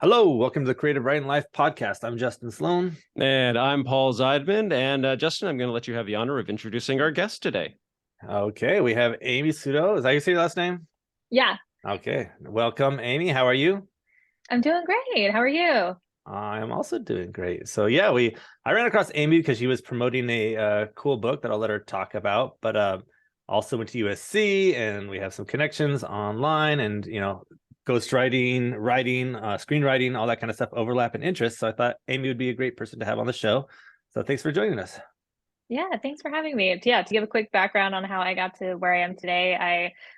Hello, welcome to the Creative Writing Life podcast. I'm Justin Sloan. And I'm Paul Zeidman. And Justin, I'm going to let you have the honor of introducing our guest today. Okay, we have Amy Suto. Is that how you say your last name? Yeah, Okay, welcome, Amy. How are you? I'm doing great. How are you? I'm also doing great. So yeah, I ran across Amy because she was promoting a cool book that I'll let her talk about. But also went to USC, and we have some connections online, and ghostwriting, writing, screenwriting, all that kind of stuff overlap in interests. So I thought Amy would be a great person to have on the show. So thanks for joining us. Yeah, thanks for having me. Yeah, to give a quick background on how I got to where I am today,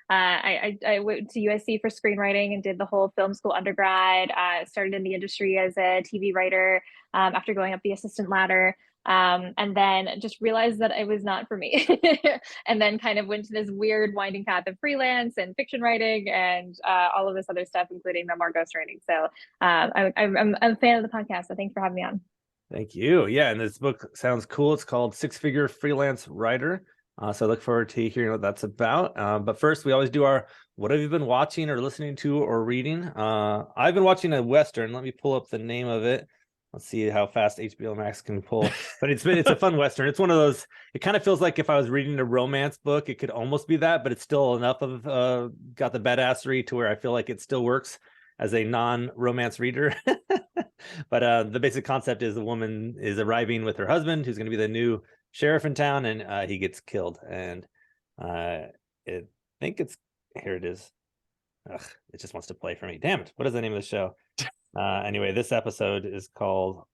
I went to USC for screenwriting and did the whole film school undergrad. Started in the industry as a TV writer after going up the assistant ladder, and then just realized that it was not for me. And then kind of went to this weird winding path of freelance and fiction writing and all of this other stuff, including memoir ghostwriting. So I'm a fan of the podcast. So thanks for having me on. Thank you. Yeah, and this book sounds cool. It's called Six-Figure Freelance Writer. So I look forward to hearing what that's about. But first, we always do our what have you been watching or listening to or reading? I've been watching a Western. Let me pull up the name of it. Let's see how fast HBO Max can pull. But it's a fun Western. It's one of those, it kind of feels like if I was reading a romance book, it could almost be that, but it's still enough of got the badassery to where I feel like it still works as a non-romance reader. But the basic concept is the woman is arriving with her husband, who's going to be the new sheriff in town, and he gets killed. And I think it's, here it is. Ugh, it just wants to play for me. Damn it. What is the name of the show? Anyway, this episode is called,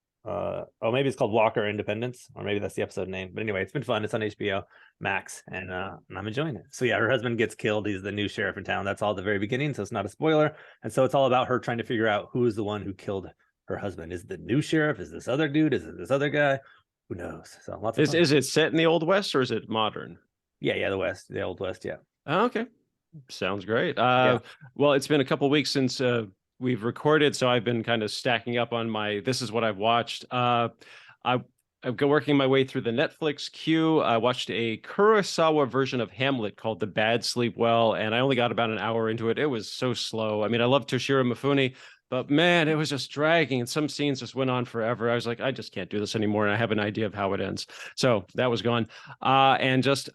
maybe it's called Walker Independence, or maybe that's the episode name. But anyway, it's been fun. It's on HBO Max, and I'm enjoying it. So yeah, her husband gets killed. He's the new sheriff in town. That's all at the very beginning, so it's not a spoiler. And so it's all about her trying to figure out who is the one who killed her husband. Is it the new sheriff? Is this other dude? Is it this other guy? Who knows? So lots of fun. Is it set in the Old West or is it modern? Yeah, the Old West. Yeah. Oh, okay. Sounds great. Well, it's been a couple weeks since we've recorded, so I've been kind of stacking up on this is what I've watched. I've been working my way through the Netflix queue. I watched a Kurosawa version of Hamlet called The Bad Sleep Well, and I only got about an hour into it. It was so slow. I mean, I love Toshiro Mifune, but man, it was just dragging, and some scenes just went on forever. I was like, I just can't do this anymore, and I have an idea of how it ends. So that was gone. I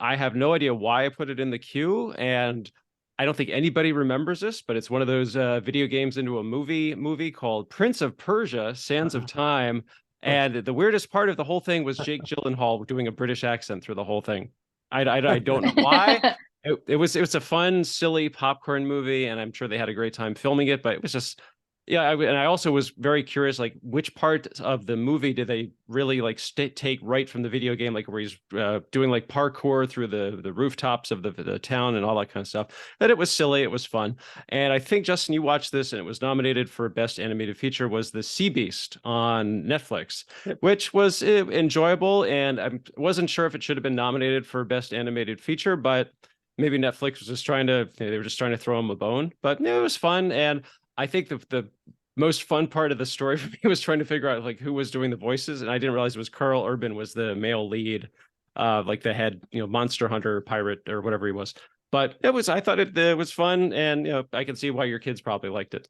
have no idea why I put it in the queue, and I don't think anybody remembers this, but it's one of those video games into a movie called Prince of Persia: Sands of Time. And the weirdest part of the whole thing was Jake Gyllenhaal doing a British accent through the whole thing. I don't know why. It was a fun, silly popcorn movie, and I'm sure they had a great time filming it, but it was just, yeah. And I also was very curious, like, which part of the movie did they really like take right from the video game, like where he's doing like parkour through the rooftops of the town and all that kind of stuff. But it was silly, it was fun. And I think, Justin, you watched this and it was nominated for Best Animated Feature, was The Sea Beast on Netflix, which was enjoyable. And I wasn't sure if it should have been nominated for Best Animated Feature, but maybe Netflix was just they were just trying to throw him a bone. But it was fun. And I think the most fun part of the story for me was trying to figure out like who was doing the voices, and I didn't realize it was Carl Urban was the male lead, like the head, monster hunter, pirate, or whatever he was. But I thought it was fun, and I can see why your kids probably liked it.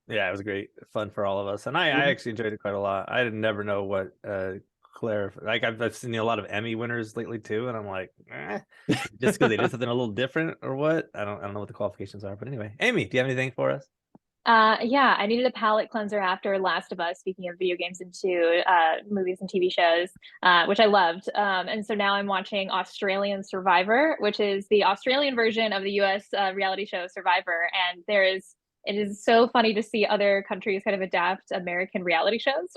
Yeah, it was great fun for all of us, and I actually enjoyed it quite a lot. I didn't never know what Claire, like I've seen a lot of Emmy winners lately too, and I'm like, just because they did something a little different or what? I don't know what the qualifications are, but anyway, Amy, do you have anything for us? Yeah, I needed a palate cleanser after Last of Us, speaking of video games into movies and TV shows, which I loved. And so now I'm watching Australian Survivor, which is the Australian version of the US reality show Survivor. And it is so funny to see other countries kind of adapt American reality shows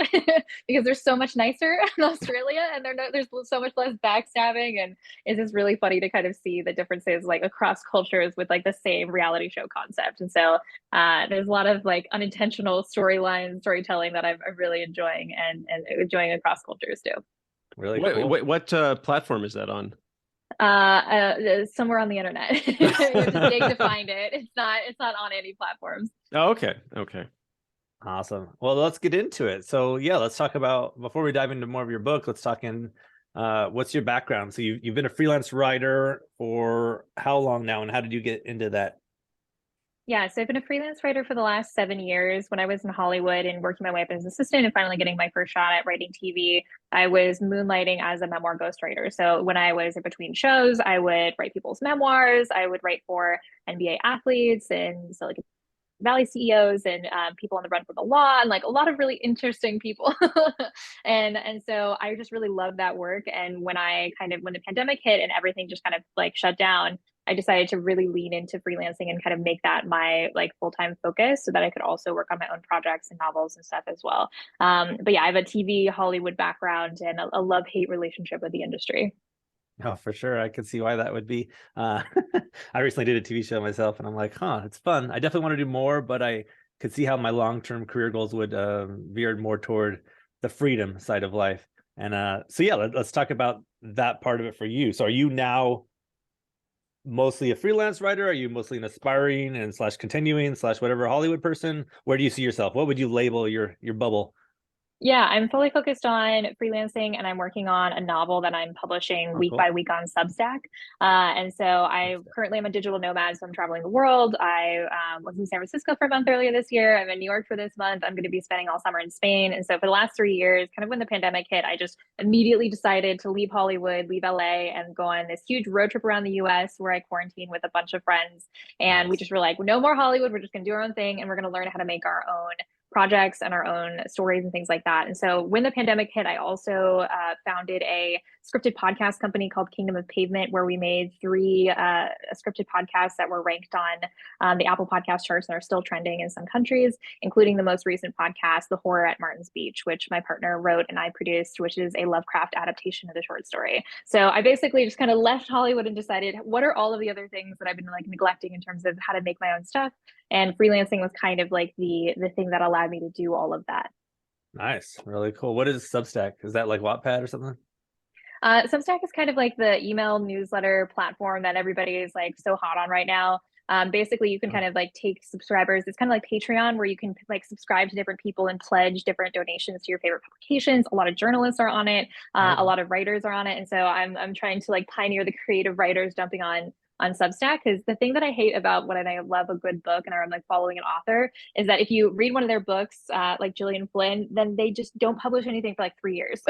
because they're so much nicer in Australia, and there's so much less backstabbing, and it's just really funny to kind of see the differences like across cultures with like the same reality show concept. And so there's a lot of like unintentional storytelling that I'm really enjoying and enjoying across cultures too. Really cool. What platform is that on? Somewhere on the internet. You have to dig to find it. It's not on any platforms. Oh, okay. Awesome. Well, let's get into it. So yeah, let's talk about, before we dive into more of your book, let's talk in what's your background? So you've been a freelance writer for how long now, and how did you get into that? Yeah, so I've been a freelance writer for the last 7 years. When I was in Hollywood and working my way up as an assistant and finally getting my first shot at writing TV, I was moonlighting as a memoir ghostwriter. So when I was in between shows, I would write people's memoirs. I would write for NBA athletes and Silicon Valley CEOs and people on the run for the law and like a lot of really interesting people. And so I just really loved that work. And when the pandemic hit and everything just kind of like shut down, I decided to really lean into freelancing and kind of make that my like full-time focus so that I could also work on my own projects and novels and stuff as well. But yeah, I have a TV Hollywood background and a love-hate relationship with the industry. Oh, for sure. I could see why that would be. I recently did a TV show myself, and I'm like, huh, it's fun. I definitely want to do more, but I could see how my long-term career goals would veer more toward the freedom side of life. And so, yeah, let's talk about that part of it for you. So, are you now mostly a freelance writer? Are you mostly an aspiring and slash continuing slash whatever Hollywood person? Where do you see yourself? What would you label your bubble? Yeah, I'm fully focused on freelancing and I'm working on a novel that I'm publishing Oh, week cool. by week on Substack. And so I currently am a digital nomad, so I'm traveling the world. I was in San Francisco for a month earlier this year. I'm in New York for this month. I'm going to be spending all summer in Spain. And so for the last 3 years, kind of when the pandemic hit, I just immediately decided to leave Hollywood, leave LA, and go on this huge road trip around the US where I quarantined with a bunch of friends. And we Nice. just were like, no more Hollywood. We're just going to do our own thing and we're going to learn how to make our own projects and our own stories and things like that. And so when the pandemic hit, I also founded a scripted podcast company called Kingdom of Pavement, where we made three scripted podcasts that were ranked on the Apple podcast charts and are still trending in some countries, including the most recent podcast, The Horror at Martin's Beach, which my partner wrote and I produced, which is a Lovecraft adaptation of the short story. So I basically just kind of left Hollywood and decided, what are all of the other things that I've been like neglecting in terms of how to make my own stuff? And freelancing was kind of like the thing that allowed me to do all of that. Nice. Really cool. What is Substack? Is that like Wattpad or something? Substack is kind of like the email newsletter platform that everybody is like so hot on right now. Basically, you can Oh, kind of like take subscribers. It's kind of like Patreon, where you can like subscribe to different people and pledge different donations to your favorite publications. A lot of journalists are on it. A okay. lot of writers are on it, and so I'm trying to like pioneer the creative writers jumping on Substack, because the thing that I hate about when I love a good book and I'm like following an author is that if you read one of their books, like Gillian Flynn, then they just don't publish anything for like 3 years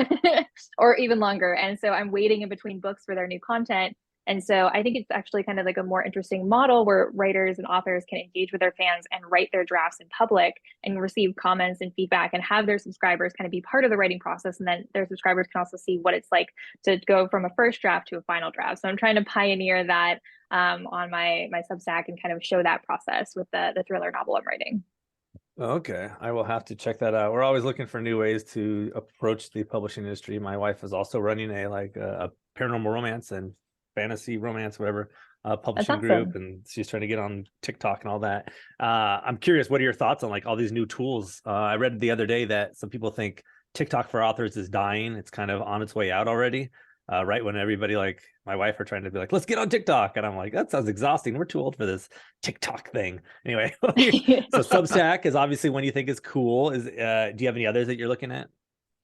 or even longer. And so I'm waiting in between books for their new content. And so I think it's actually kind of like a more interesting model where writers and authors can engage with their fans and write their drafts in public and receive comments and feedback and have their subscribers kind of be part of the writing process. And then their subscribers can also see what it's like to go from a first draft to a final draft. So I'm trying to pioneer that on my Substack and kind of show that process with the thriller novel I'm writing. Okay, I will have to check that out. We're always looking for new ways to approach the publishing industry. My wife is also running a paranormal romance and fantasy romance, whatever, That's publishing group, awesome. and she's trying to get on TikTok and all that. I'm curious, what are your thoughts on like all these new tools? I read the other day that some people think TikTok for authors is dying. It's kind of on its way out already. Right when everybody like my wife are trying to be like, let's get on TikTok, and I'm like, that sounds exhausting. We're too old for this TikTok thing. Anyway, so Substack is obviously one you think is cool. Is do you have any others that you're looking at?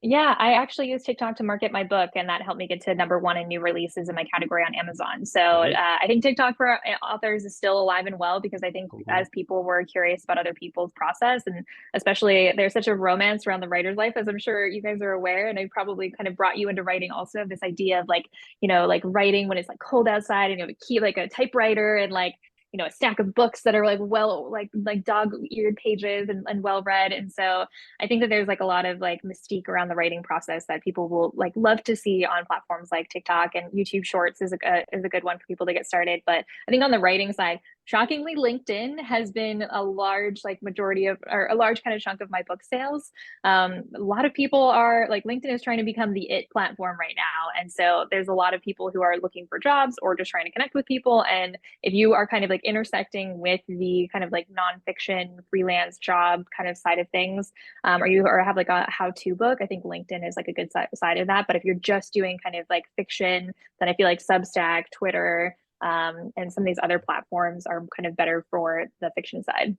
Yeah, I actually use TikTok to market my book, and that helped me get to #1 in new releases in my category on Amazon. So Oh, I think TikTok for authors is still alive and well, because I think cool. as people were curious about other people's process, and especially there's such a romance around the writer's life, as I'm sure you guys are aware, and I probably kind of brought you into writing also, this idea of like, like writing when it's like cold outside and you have a key, like a typewriter and like, a stack of books that are like like dog-eared pages and well read. And so I think that there's like a lot of like mystique around the writing process that people will like love to see on platforms like TikTok, and YouTube Shorts is a good one for people to get started. But I think on the writing side, shockingly, LinkedIn has been a large like majority of, or a large kind of chunk of my book sales. A lot of people are like, LinkedIn is trying to become the it platform right now, and so there's a lot of people who are looking for jobs or just trying to connect with people. And if you are kind of like intersecting with the kind of like nonfiction freelance job kind of side of things, or have like a how-to book, I think LinkedIn is like a good side of that. But if you're just doing kind of like fiction, then I feel like Substack, Twitter, and some of these other platforms are kind of better for the fiction side.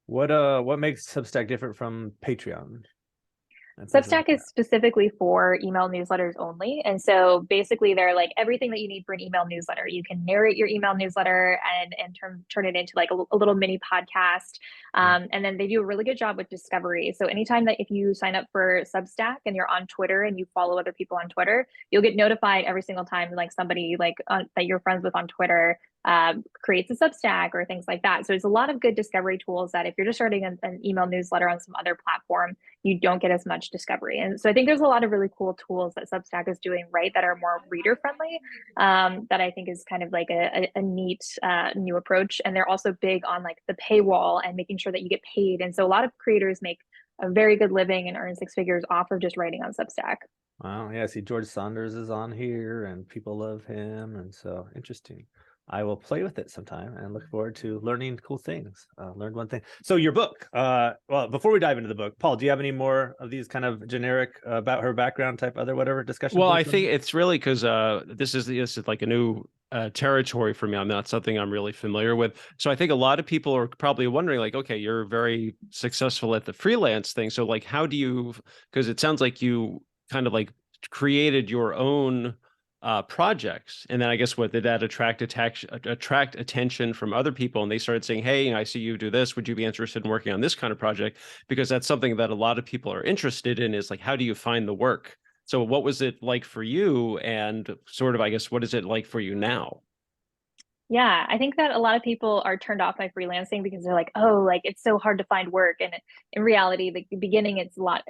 What makes Substack different from Patreon? and things like Substack is specifically for email newsletters only. And so basically they're like everything that you need for an email newsletter. You can narrate your email newsletter and turn it into like a little mini podcast. And then they do a really good job with discovery. So anytime that if you sign up for Substack and you're on Twitter and you follow other people on Twitter, you'll get notified every single time like somebody like that you're friends with on Twitter creates a Substack or things like that. So there's a lot of good discovery tools that if you're just starting an email newsletter on some other platform, you don't get as much discovery. And so I think there's a lot of really cool tools that Substack is doing right that are more reader friendly, that I think is kind of like a neat new approach. And they're also big on like the paywall and making sure that you get paid. And so a lot of creators make a very good living and earn six figures off of just writing on Substack. Wow, yeah, I see George Saunders is on here and people love him, and so interesting. I will play with it sometime and look forward to learning cool things. Learned one thing. So your book, well, before we dive into the book, Paul, do you have any more of these kind of generic about her background type other whatever discussion? Well, I think it's really because this is like a new territory for me. I'm not something I'm really familiar with. So I think a lot of people are probably wondering like, okay, you're very successful at the freelance thing. So like, how do you, because it sounds like you kind of like created your own projects, and then I guess what did that attract attention from other people, and they started saying, hey, I see you do this, would you be interested in working on this kind of project? Because that's something that a lot of people are interested in, is like, how do you find the work? So what was it like for you, and sort of, I guess, what is it like for you now? Yeah, I think that a lot of people are turned off by freelancing because they're like, oh, like it's so hard to find work. And in reality, the beginning, it's a lot.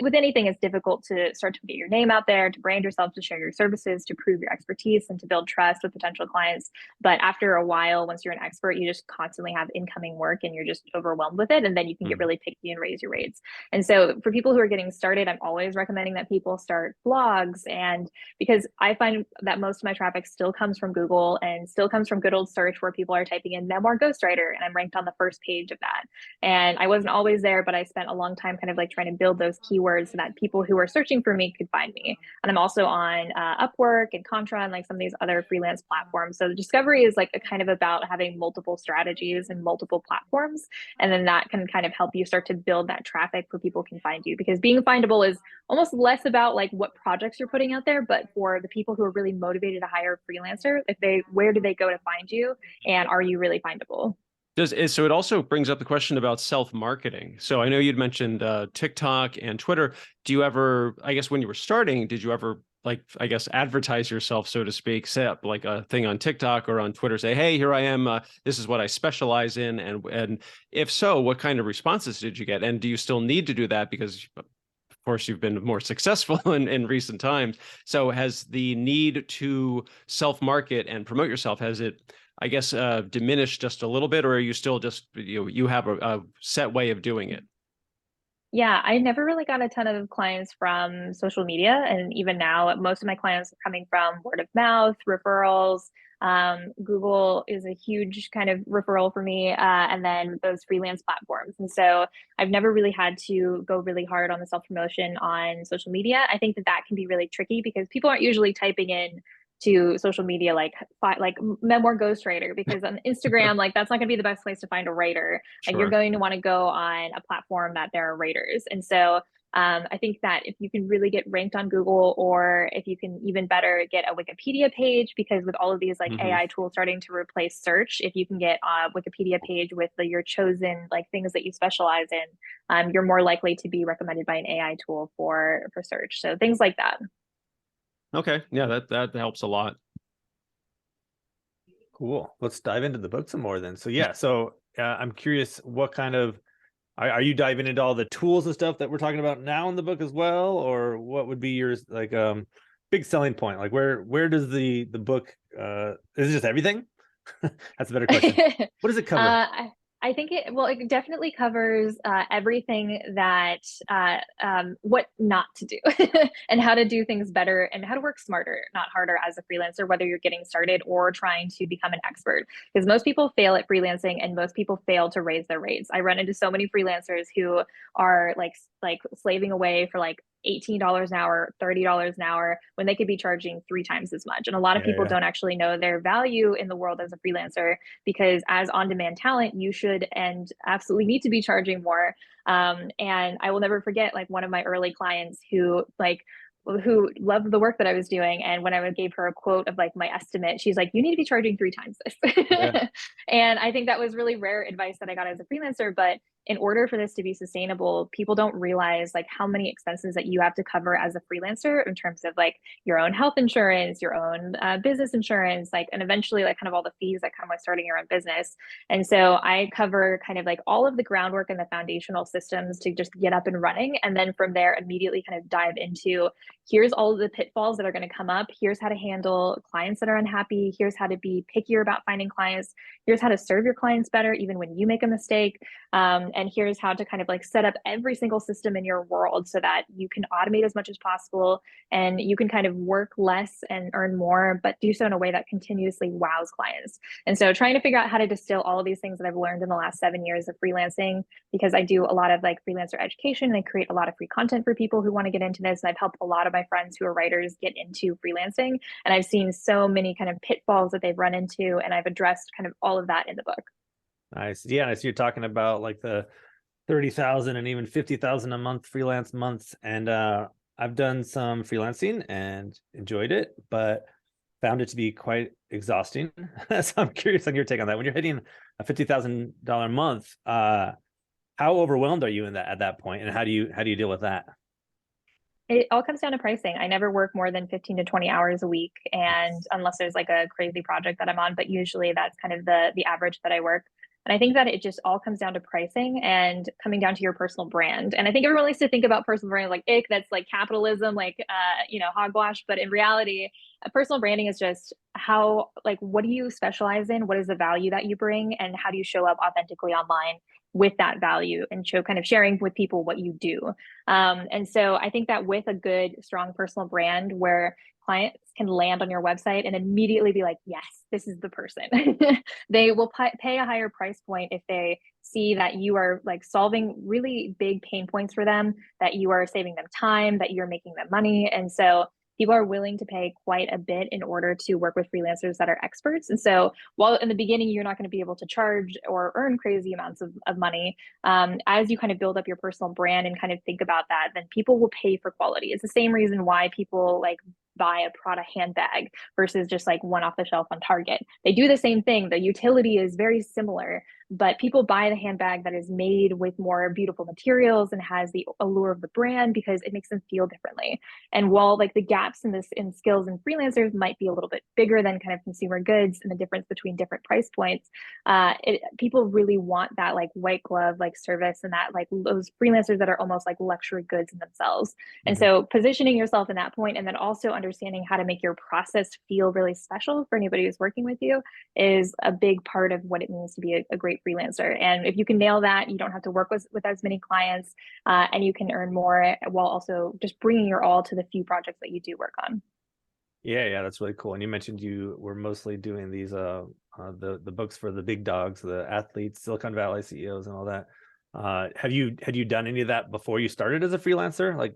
With anything, it's difficult to start to get your name out there, to brand yourself, to share your services, to prove your expertise, and to build trust with potential clients. But after a while, once you're an expert, you just constantly have incoming work and you're just overwhelmed with it. And then you can get really picky and raise your rates. And so for people who are getting started, I'm always recommending that people start blogs. And because I find that most of my traffic still comes from Google and still comes from good old search where people are typing in memoir ghostwriter, and I'm ranked on the first page of that. And I wasn't always there, but I spent a long time kind of like trying to build those keywords so that people who are searching for me could find me. And I'm also on Upwork and Contra and like some of these other freelance platforms. So the discovery is like a kind of about having multiple strategies and multiple platforms. And then that can kind of help you start to build that traffic where people can find you, because being findable is almost less about like what projects you're putting out there, but for the people who are really motivated to hire a freelancer, where do they go to find you, and are you really findable? So it also brings up the question about self-marketing. So I know you'd mentioned TikTok and Twitter. Do you ever, I guess when you were starting, did you ever like, I guess, advertise yourself, so to speak, set up like a thing on TikTok or on Twitter, say, hey, here I am, this is what I specialize in. And if so, what kind of responses did you get? And do you still need to do that? Because of course, you've been more successful in recent times. So has the need to self-market and promote yourself, has it, I guess, diminished just a little bit, or are you still just, you have a set way of doing it? Yeah, I never really got a ton of clients from social media. And even now, most of my clients are coming from word of mouth, referrals. Google is a huge kind of referral for me, and then those freelance platforms. And so I've never really had to go really hard on the self promotion on social media. I think that that can be really tricky because people aren't usually typing in to social media like memoir ghostwriter, because on Instagram, like that's not going to be the best place to find a writer. Like you're going to want to go on a platform that there are writers. And so I think that if you can really get ranked on Google, or if you can even better get a Wikipedia page, because with all of these like AI tools starting to replace search, if you can get a Wikipedia page with your chosen like things that you specialize in, you're more likely to be recommended by an AI tool for search. So things like that. Okay, yeah, that helps a lot. Cool. Let's dive into the book some more then. So yeah, so I'm curious, what kind of are you diving into all the tools and stuff that we're talking about now in the book as well, or what would be your like big selling point? Like where does the book is it just everything? That's a better question. What does it cover? I think it definitely covers everything that what not to do and how to do things better and how to work smarter, not harder as a freelancer, whether you're getting started or trying to become an expert. Because most people fail at freelancing and most people fail to raise their rates. I run into so many freelancers who are like slaving away for like $18 an hour, $30 an hour, when they could be charging 3 times as much. And a lot of people don't actually know their value in the world as a freelancer, because as on-demand talent, you should and absolutely need to be charging more. And I will never forget, like, one of my early clients who loved the work that I was doing. And when I gave her a quote of like my estimate, she's like, you need to be charging 3 times this. Yeah. And I think that was really rare advice that I got as a freelancer. But in order for this to be sustainable, people don't realize like how many expenses that you have to cover as a freelancer in terms of like your own health insurance, your own business insurance, like, and eventually like kind of all the fees that come with starting your own business. And so I cover kind of like all of the groundwork and the foundational systems to just get up and running. And then from there, immediately kind of dive into, here's all of the pitfalls that are going to come up. Here's how to handle clients that are unhappy. Here's how to be pickier about finding clients. Here's how to serve your clients better, even when you make a mistake. And here's how to kind of like set up every single system in your world so that you can automate as much as possible, and you can kind of work less and earn more, but do so in a way that continuously wows clients. And so trying to figure out how to distill all of these things that I've learned in the last 7 years of freelancing, because I do a lot of like freelancer education and I create a lot of free content for people who want to get into this. And I've helped a lot of my friends who are writers get into freelancing. And I've seen so many kind of pitfalls that they've run into, and I've addressed kind of all of that in the book. Nice. Yeah, I see you're talking about like the 30,000 and even 50,000 a month freelance months. And I've done some freelancing and enjoyed it, but found it to be quite exhausting. So I'm curious on your take on that. When you're hitting a $50,000 month, how overwhelmed are you at that point, and how do you deal with that? It all comes down to pricing. I never work more than 15 to 20 hours a week, and unless there's like a crazy project that I'm on, but usually that's kind of the average that I work. And I think that it just all comes down to pricing and coming down to your personal brand. And I think everyone likes to think about personal brand like ick, that's like capitalism, like hogwash. But in reality, personal branding is just how, like, what do you specialize in? What is the value that you bring, and how do you show up authentically online with that value, and kind of sharing with people what you do. And so I think that with a good, strong personal brand where clients can land on your website and immediately be like, yes, this is the person. They will pay a higher price point if they see that you are like solving really big pain points for them, that you are saving them time, that you're making them money. And so people are willing to pay quite a bit in order to work with freelancers that are experts. And so while in the beginning, you're not going to be able to charge or earn crazy amounts of money, as you kind of build up your personal brand and kind of think about that, then people will pay for quality. It's the same reason why people like buy a Prada handbag versus just like one off the shelf on Target. They do the same thing. The utility is very similar, but people buy the handbag that is made with more beautiful materials and has the allure of the brand because it makes them feel differently. And while like the gaps in skills and freelancers might be a little bit bigger than kind of consumer goods and the difference between different price points, people really want that like white glove like service, and that like those freelancers that are almost like luxury goods in themselves. And so positioning yourself in that point, and then also understanding how to make your process feel really special for anybody who's working with you, is a big part of what it means to be a great freelancer. And if you can nail that, you don't have to work with as many clients, and you can earn more while also just bringing your all to the few projects that you do work on. Yeah, that's really cool. And you mentioned you were mostly doing these the books for the big dogs, the athletes, Silicon Valley CEOs, and all that. Had you done any of that before you started as a freelancer? Like,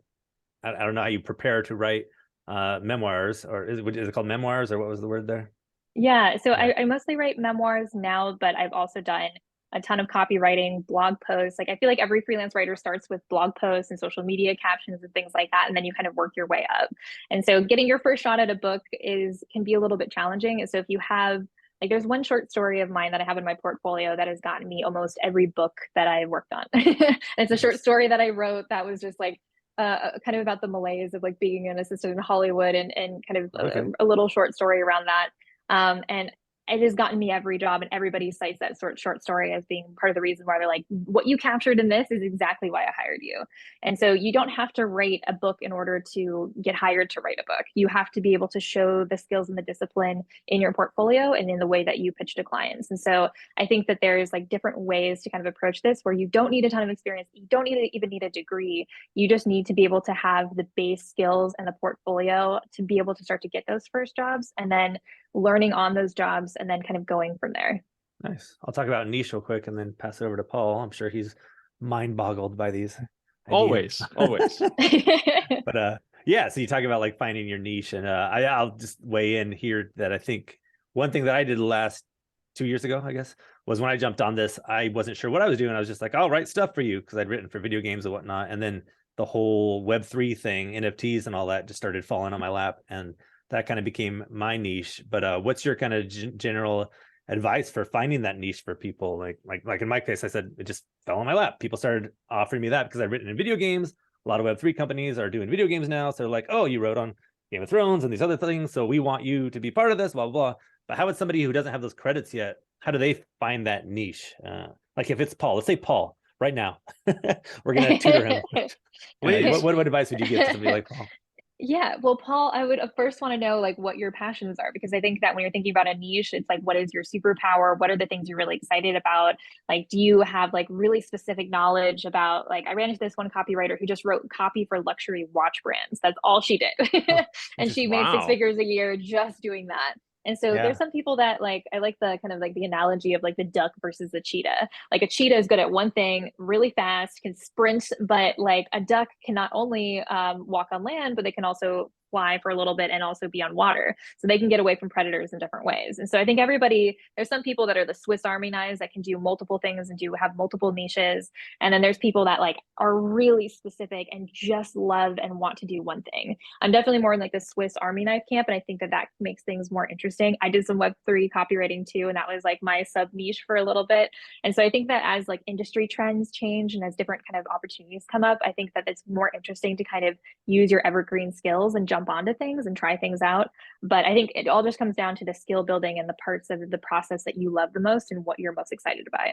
I don't know how you prepare to write memoirs, or is it called memoirs, or what was the word there? Yeah, so I mostly write memoirs now, but I've also done a ton of copywriting, blog posts. Like I feel like every freelance writer starts with blog posts and social media captions and things like that, and then you kind of work your way up. And so getting your first shot at a book can be a little bit challenging. And so if you have, like, there's one short story of mine that I have in my portfolio that has gotten me almost every book that I worked on. It's a short story that I wrote that was just like kind of about the malaise of like being an assistant in Hollywood, and kind of a little short story around that. And it has gotten me every job, and everybody cites that short story as being part of the reason why they're like, what you captured in this is exactly why I hired you. And so you don't have to write a book in order to get hired to write a book. You have to be able to show the skills and the discipline in your portfolio and in the way that you pitch to clients. And so I think that there's like different ways to kind of approach this, where you don't need a ton of experience. You don't even need a degree. You just need to be able to have the base skills and the portfolio to be able to start to get those first jobs, and then learning on those jobs, and then kind of going from there. Nice. I'll talk about niche real quick and then pass it over to Paul. I'm sure he's mind boggled by these. idea. Always. But yeah, so you talk about like finding your niche, and I'll just weigh in here that I think one thing that I did last 2 years ago, I guess, was when I jumped on this, I wasn't sure what I was doing. I was just like, I'll write stuff for you, because I'd written for video games and whatnot. And then the whole Web3 thing, NFTs and all that, just started falling on my lap, and that kind of became my niche. But what's your kind of general advice for finding that niche for people? Like in my case, I said it just fell on my lap. People started offering me that because I'd written in video games. A lot of Web3 companies are doing video games now, so they're like, oh, you wrote on Game of Thrones and these other things, so we want you to be part of this, blah blah blah. But how would somebody who doesn't have those credits yet, how do they find that niche? Like if it's Paul, let's say Paul right now, we're gonna tutor him. What advice would you give to somebody like Paul? Yeah, well, Paul, I would first want to know like what your passions are, because I think that when you're thinking about a niche, it's like, what is your superpower? What are the things you're really excited about? Like, do you have like really specific knowledge about, like, I ran into this one copywriter who just wrote copy for luxury watch brands. That's all she did. And she made six Wow. figures a year just doing that. And so Yeah. there's some people that like, I like the kind of like the analogy of like the duck versus the cheetah. Like a cheetah is good at one thing, really fast, can sprint, but like a duck can not only walk on land, but they can also fly for a little bit and also be on water. So they can get away from predators in different ways. And so I think there's some people that are the Swiss Army knives that can do multiple things and have multiple niches. And then there's people that like are really specific and just love and want to do one thing. I'm definitely more in like the Swiss Army knife camp, and I think that makes things more interesting. I did some Web3 copywriting too, and that was like my sub niche for a little bit. And so I think that as like industry trends change and as different kind of opportunities come up, I think that it's more interesting to kind of use your evergreen skills and jump onto things and try things out. But I think it all just comes down to the skill building and the parts of the process that you love the most and what you're most excited about.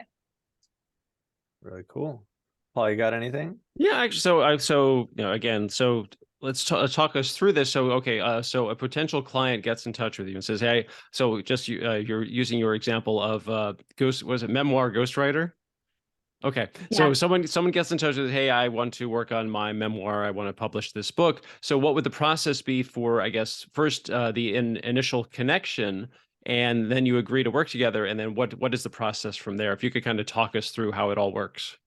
Really cool. Paul, you got anything? Yeah, actually, so again, so let's talk us through this. So, okay, so a potential client gets in touch with you and says, hey, so just you're using your example of was it memoir ghostwriter? Okay, so Yeah. someone gets in touch with, hey, I want to work on my memoir. I want to publish this book. So what would the process be for, I guess, first the initial connection, and then you agree to work together, and then what is the process from there? If you could kind of talk us through how it all works.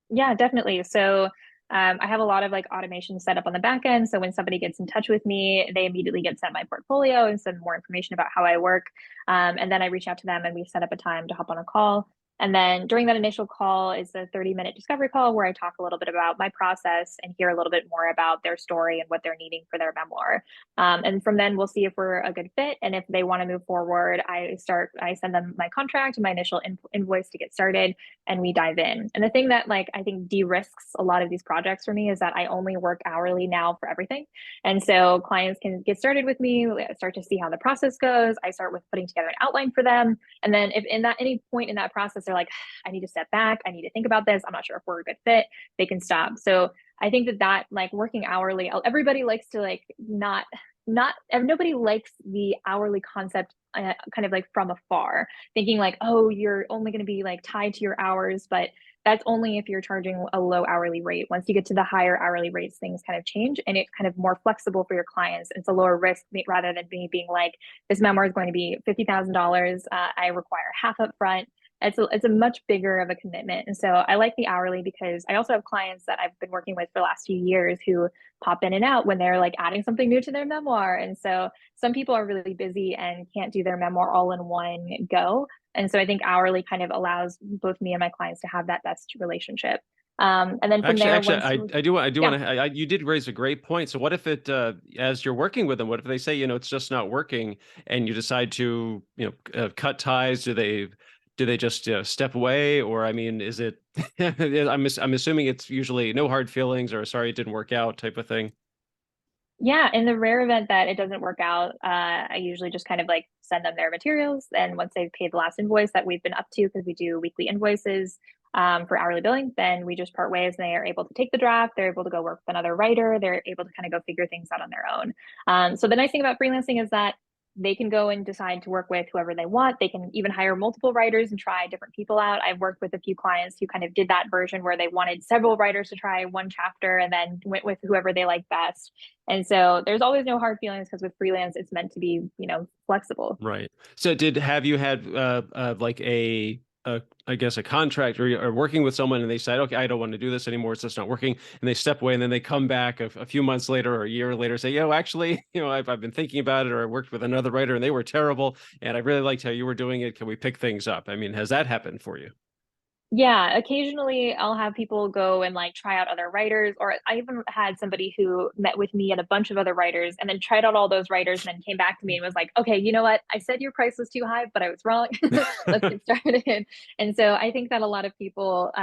Yeah, definitely. So I have a lot of like automation set up on the back end. So when somebody gets in touch with me, they immediately get sent my portfolio and some more information about how I work. And then I reach out to them and we set up a time to hop on a call. And then during that initial call is a 30-minute discovery call where I talk a little bit about my process and hear a little bit more about their story and what they're needing for their memoir. And from then we'll see if we're a good fit. And if they want to move forward, I send them my contract and my initial invoice to get started, and we dive in. And the thing that like I think de-risks a lot of these projects for me is that I only work hourly now for everything. And so clients can get started with me, start to see how the process goes. I start with putting together an outline for them. And then if in that any point in that process, they're like, I need to step back, I need to think about this, I'm not sure if we're a good fit, they can stop. So I think that like working hourly, everybody likes to like nobody likes the hourly concept kind of like from afar, thinking like, oh, you're only going to be like tied to your hours, but that's only if you're charging a low hourly rate. Once you get to the higher hourly rates, things kind of change and it's kind of more flexible for your clients. It's a lower risk rather than me being like, this memoir is going to be $50,000. I require half up front. It's a much bigger of a commitment. And so I like the hourly because I also have clients that I've been working with for the last few years who pop in and out when they're like adding something new to their memoir. And so some people are really busy and can't do their memoir all in one go. And so I think hourly kind of allows both me and my clients to have that best relationship. And then from there, I do want to. You did raise a great point. So what if it, as you're working with them, what if they say, it's just not working, and you decide to, cut ties? Do they just step away, or I mean, is it? I'm assuming it's usually no hard feelings or sorry it didn't work out type of thing. Yeah, in the rare event that it doesn't work out, I usually just kind of like send them their materials. And once they've paid the last invoice that we've been up to, because we do weekly invoices for hourly billing, then we just part ways and they are able to take the draft. They're able to go work with another writer. They're able to kind of go figure things out on their own. So the nice thing about freelancing is that they can go and decide to work with whoever they want. They can even hire multiple writers and try different people out. I've worked with a few clients who kind of did that version where they wanted several writers to try one chapter and then went with whoever they like best. And so there's always no hard feelings because with freelance, it's meant to be, flexible. Right. So have you had like a I guess a contract or working with someone and they said, okay, I don't want to do this anymore. It's just not working. And they step away and then they come back a few months later or a year later, say, actually, I've been thinking about it, or I worked with another writer and they were terrible. And I really liked how you were doing it. Can we pick things up? I mean, has that happened for you? Yeah, occasionally I'll have people go and like try out other writers, or I even had somebody who met with me and a bunch of other writers and then tried out all those writers and then came back to me and was like, okay, you know what? I said your price was too high, but I was wrong. Let's get started. And so I think that a lot of people,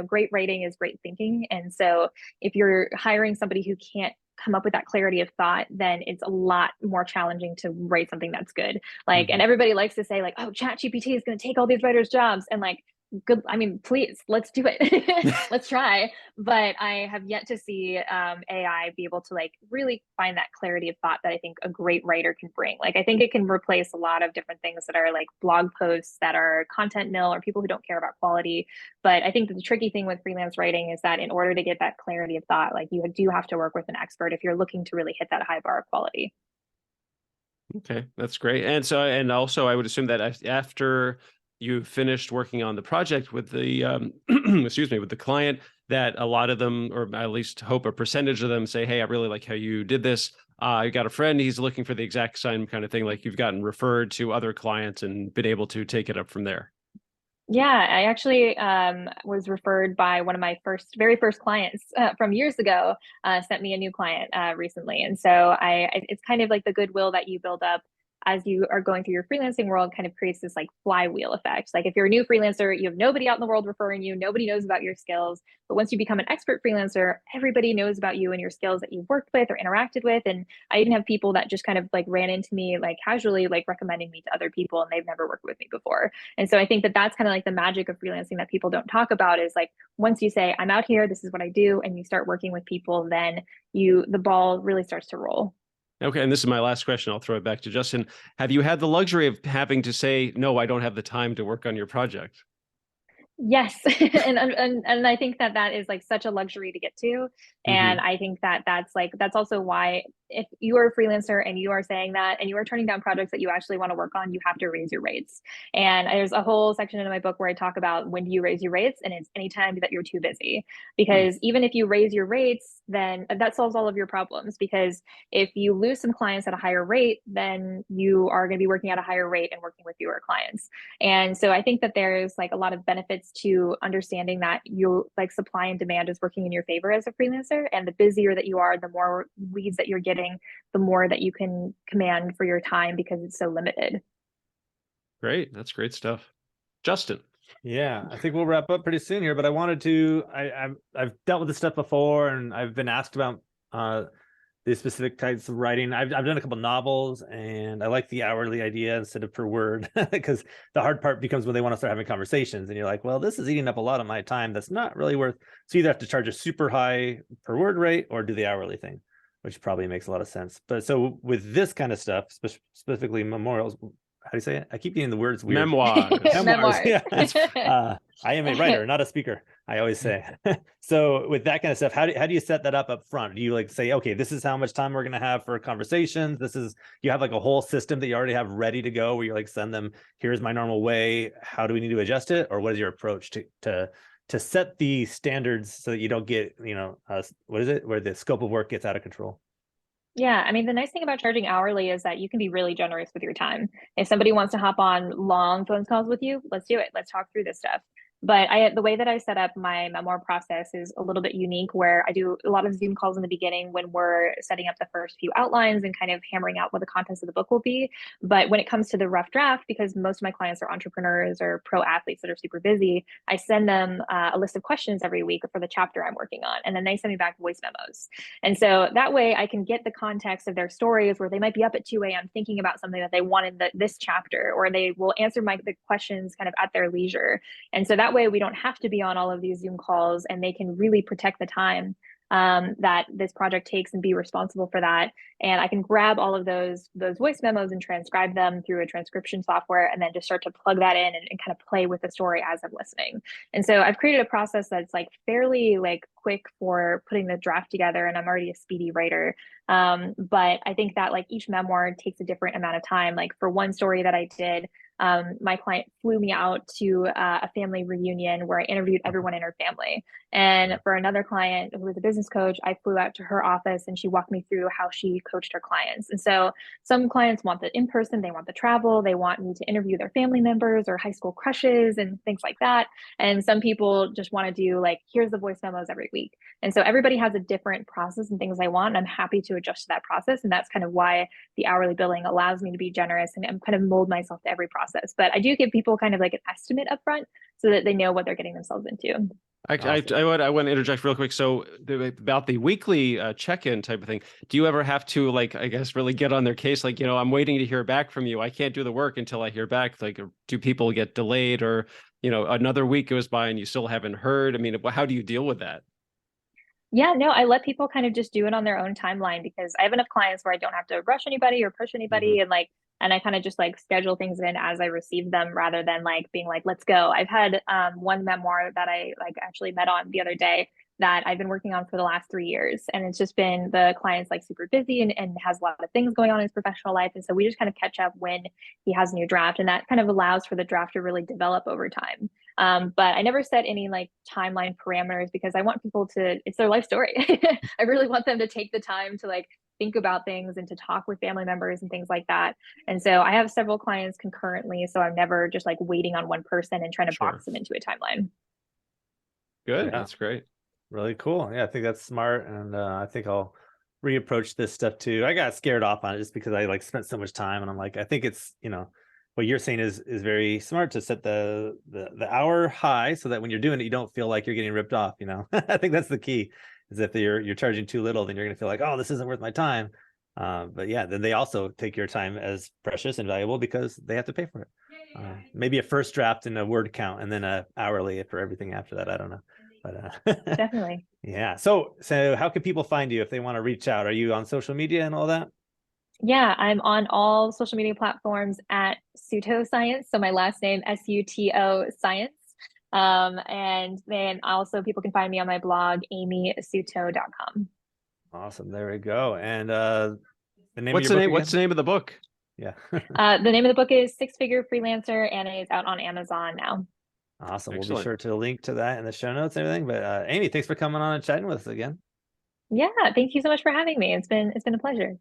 great writing is great thinking. And so if you're hiring somebody who can't come up with that clarity of thought, then it's a lot more challenging to write something that's good. Like, and everybody likes to say like, oh, ChatGPT is going to take all these writers' jobs. And like, good, I mean, please, let's do it. Let's try. But I have yet to see AI be able to like really find that clarity of thought that I think a great writer can bring. Like, I think it can replace a lot of different things that are like blog posts that are content nil or people who don't care about quality. But I think that the tricky thing with freelance writing is that in order to get that clarity of thought, like you do have to work with an expert if you're looking to really hit that high bar of quality. Okay, that's great. And so, and also I would assume that after you finished working on the project with the excuse me, with the client, that a lot of them, or at least hope a percentage of them, say, hey, I really like how you did this. I got a friend, he's looking for the exact same kind of thing. Like you've gotten referred to other clients and been able to take it up from there. Yeah, I actually was referred by one of my very first clients from years ago, sent me a new client recently. And so it's kind of like the goodwill that you build up as you are going through your freelancing world kind of creates this like flywheel effect. Like if you're a new freelancer, you have nobody out in the world referring you, nobody knows about your skills. But once you become an expert freelancer, everybody knows about you and your skills that you've worked with or interacted with. And I even have people that just kind of like ran into me like casually, like recommending me to other people and they've never worked with me before. And so I think that that's kind of like the magic of freelancing that people don't talk about is like, once you say, I'm out here, this is what I do, and you start working with people, then the ball really starts to roll. Okay, and this is my last question. I'll throw it back to Justin. Have you had the luxury of having to say, no, I don't have the time to work on your project? Yes. And I think that is like such a luxury to get to. And I think that's also why if you are a freelancer and you are saying that and you are turning down projects that you actually want to work on, you have to raise your rates. And there's a whole section in my book where I talk about when do you raise your rates, and it's anytime that you're too busy. Because even if you raise your rates, then that solves all of your problems. Because if you lose some clients at a higher rate, then you are going to be working at a higher rate and working with fewer clients. And so I think that there's like a lot of benefits to understanding that you like supply and demand is working in your favor as a freelancer. And the busier that you are, the more leads that you're getting, the more that you can command for your time because it's so limited. Great. That's great stuff. Justin. Yeah, I think we'll wrap up pretty soon here, but I wanted to, I've dealt with this stuff before and I've been asked about the specific types of writing. I've done a couple novels and I like the hourly idea instead of per word because the hard part becomes when they want to start having conversations and you're like, well, this is eating up a lot of my time. That's not really worth. So you either have to charge a super high per word rate or do the hourly thing, which probably makes a lot of sense. But so with this kind of stuff, specifically memorials, how do you say it? I keep getting the words weird. Memoirs. Memoirs. Yeah. I am a writer, not a speaker, I always say. So with that kind of stuff, how do you set that up front? Do you like say, okay, this is how much time we're going to have for conversations? You have like a whole system that you already have ready to go where you like send them, here's my normal way. How do we need to adjust it? Or what is your approach to set the standards so that you don't get, what is it? Where the scope of work gets out of control? Yeah, I mean, the nice thing about charging hourly is that you can be really generous with your time. If somebody wants to hop on long phone calls with you, let's do it. Let's talk through this stuff. But the way that I set up my memoir process is a little bit unique where I do a lot of Zoom calls in the beginning when we're setting up the first few outlines and kind of hammering out what the contents of the book will be. But when it comes to the rough draft, because most of my clients are entrepreneurs or pro athletes that are super busy, I send them a list of questions every week for the chapter I'm working on. And then they send me back voice memos. And so that way I can get the context of their stories where they might be up at 2 a.m. thinking about something that they wanted this chapter, or they will answer the questions kind of at their leisure. And so that way we don't have to be on all of these Zoom calls and they can really protect the time that this project takes and be responsible for that. And I can grab all of those voice memos and transcribe them through a transcription software and then just start to plug that in and kind of play with the story as I'm listening. And so I've created a process that's like fairly like quick for putting the draft together, and I'm already a speedy writer. But I think that like each memoir takes a different amount of time. Like for one story that I did, my client flew me out to a family reunion where I interviewed everyone in her family. And for another client who was a business coach, I flew out to her office and she walked me through how she coached her clients. And so some clients want the in-person, they want the travel, they want me to interview their family members or high school crushes and things like that. And some people just want to do like, here's the voice memos every week. And so everybody has a different process and things I want. And I'm happy to adjust to that process. And that's kind of why the hourly billing allows me to be generous and kind of mold myself to every process. But I do give people kind of like an estimate up front so that they know what they're getting themselves into. I want to interject real quick. So about the weekly check-in type of thing, do you ever have to, like, I guess, really get on their case? Like, I'm waiting to hear back from you. I can't do the work until I hear back. Like, do people get delayed, or, another week goes by and you still haven't heard? I mean, how do you deal with that? Yeah, no, I let people kind of just do it on their own timeline because I have enough clients where I don't have to rush anybody or push anybody. And I kind of just like schedule things in as I receive them rather than like being like, let's go. I've had one memoir that I like actually met on the other day that I've been working on for the last 3 years. And it's just been the client's like super busy and has a lot of things going on in his professional life. And so we just kind of catch up when he has a new draft. And that kind of allows for the draft to really develop over time. But I never set any like timeline parameters because I want people to, it's their life story. I really want them to take the time to like think about things and to talk with family members and things like that. And so I have several clients concurrently. So I'm never just like waiting on one person and trying to box them into a timeline. Good. Yeah. That's great. Really cool. Yeah, I think that's smart. And I think I'll reapproach this stuff too. I got scared off on it just because I like spent so much time, and I'm like, I think it's, what you're saying is very smart to set the hour high so that when you're doing it, you don't feel like you're getting ripped off. I think that's the key, is if you're charging too little, then you're going to feel like, oh, this isn't worth my time. But yeah, then they also take your time as precious and valuable because they have to pay for it. Maybe a first draft and a word count and then a hourly for everything after that. I don't know. But definitely. Yeah. So how can people find you if they want to reach out? Are you on social media and all that? Yeah, I'm on all social media platforms at Suto Science. So my last name, Suto Science. And then also people can find me on my blog, amysuto.com. Awesome. There we go. And the name what's of your the book name? What's the name of the book? Yeah. The name of the book is Six-Figure Freelancer, and it is out on Amazon now. Awesome. Excellent. We'll be sure to link to that in the show notes and everything. But Amy, thanks for coming on and chatting with us again. Yeah, thank you so much for having me. It's been a pleasure.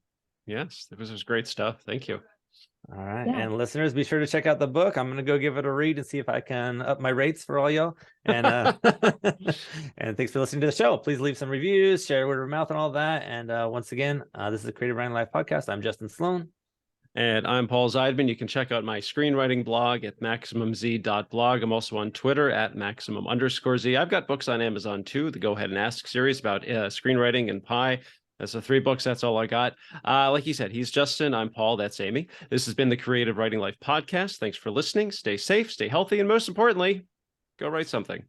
Yes, this was great stuff. Thank you. All right. Yeah. And listeners, be sure to check out the book. I'm going to go give it a read and see if I can up my rates for all y'all. And and thanks for listening to the show. Please leave some reviews, share word of mouth and all that. And once again, this is the Creative Writing Life Podcast. I'm Justin Sloan. And I'm Paul Zeidman. You can check out my screenwriting blog at maximumz.blog. I'm also on Twitter at maximum_Z. I've got books on Amazon too, the Go Ahead and Ask series about screenwriting and pie. That's the 3 books. That's all I got. Like he said, he's Justin. I'm Paul. That's Amy. This has been the Creative Writing Life Podcast. Thanks for listening. Stay safe, stay healthy, and most importantly, go write something.